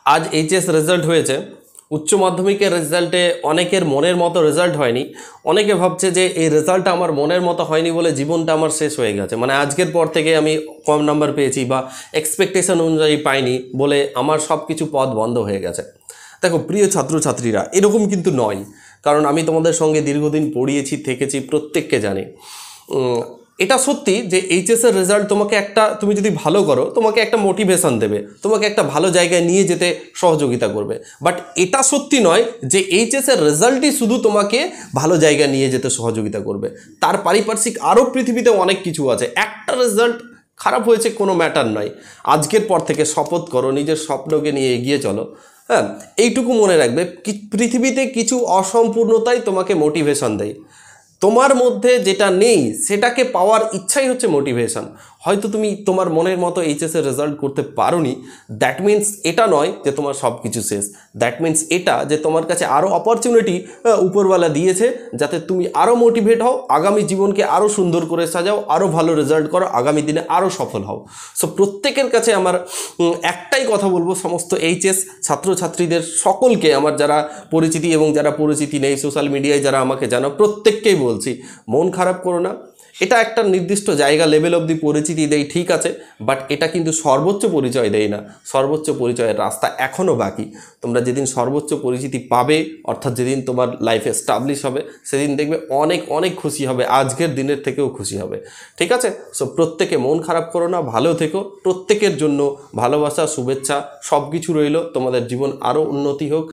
আজ HS result হয়েছে, উচ্চ মাধ্যমিকের রেজাল্টে অনেকের মনের মতো রেজাল্ট হয়নি। অনেকে ভাবছে যে এই রেজাল্টটা আমার মনের মতো হয়নি বলে জীবনটা আমার শেষ হয়ে গেছে, মানে আজকের পর থেকে আমি কম নাম্বার পেয়েছি বা এক্সপেকটেশন অনুযায়ী পাইনি বলে আমার সব কিছু পথ বন্ধ হয়ে গেছে। দেখো প্রিয় ছাত্রছাত্রীরা, এরকম কিন্তু নয়, কারণ আমি তোমাদের সঙ্গে দীর্ঘদিন পড়িয়েছি, থেকেছি, প্রত্যেককে জানি। এটা সত্যি যে এইচএসের রেজাল্ট তোমাকে তুমি যদি ভালো করো তোমাকে একটা মোটিভেশন দেবে, তোমাকে একটা ভালো জায়গায় নিয়ে যেতে সহযোগিতা করবে। বাট এটা সত্যি নয় যে এইচএসের রেজাল্টই শুধু তোমাকে ভালো জায়গায় নিয়ে যেতে সহযোগিতা করবে। তার পারিপার্শ্বিক আরও পৃথিবীতে অনেক কিছু আছে। একটা রেজাল্ট খারাপ হয়েছে কোনো ম্যাটার নয়, আজকের পর থেকে শপথ করো নিজের স্বপ্নকে নিয়ে এগিয়ে চলো। হ্যাঁ, এইটুকু মনে রাখবে, পৃথিবীতে কিছু অসম্পূর্ণতাই তোমাকে মোটিভেশন দেয়। তোমার মধ্যে যেটা নেই সেটাকে পাওয়ার ইচ্ছাই হচ্ছে মোটিভেশন। হয়তো তুমি তোমার মনের মতো এইচএসের রেজাল্ট করতে পারোনি, দ্যাট মিন্স এটা নয় যে তোমার সব কিছু শেষ। দ্যাট মিন্স এটা যে তোমার কাছে আরও অপরচুনিটি উপরওয়ালা দিয়েছে, যাতে তুমি আরও মোটিভেট হও, আগামী জীবনকে আরও সুন্দর করে সাজাও, আরও ভালো রেজাল্ট করো, আগামী দিনে আরও সফল হও। সো প্রত্যেকের কাছে আমার একটাই কথা বলবো, সমস্ত এইচএস ছাত্রছাত্রীদের সকলকে, আমার যারা পরিচিতি এবং যারা পরিচিতি নেই সোশ্যাল মিডিয়ায় যারা আমাকে জানো, প্রত্যেককেই বলছি, মন খারাপ করো না। এটা একটা নির্দিষ্ট জায়গা লেভেল অবধি পরিচিতি দেয়, ঠিক আছে, বাট এটা কিন্তু সর্বোচ্চ পরিচয় দেয় না। সর্বোচ্চ পরিচয়ের রাস্তা এখনও বাকি। তোমরা যেদিন সর্বোচ্চ পরিচিতি পাবে, অর্থাৎ যেদিন তোমার লাইফে এস্টাবলিশ হবে, সেদিন দেখবে অনেক অনেক খুশি হবে, আজকের দিনের থেকেও খুশি হবে। ঠিক আছে? সো প্রত্যেকে মন খারাপ করো না, ভালো থেকো। প্রত্যেকের জন্য ভালোবাসা, শুভেচ্ছা সব কিছু রইল। তোমাদের জীবন আরও উন্নতি হোক।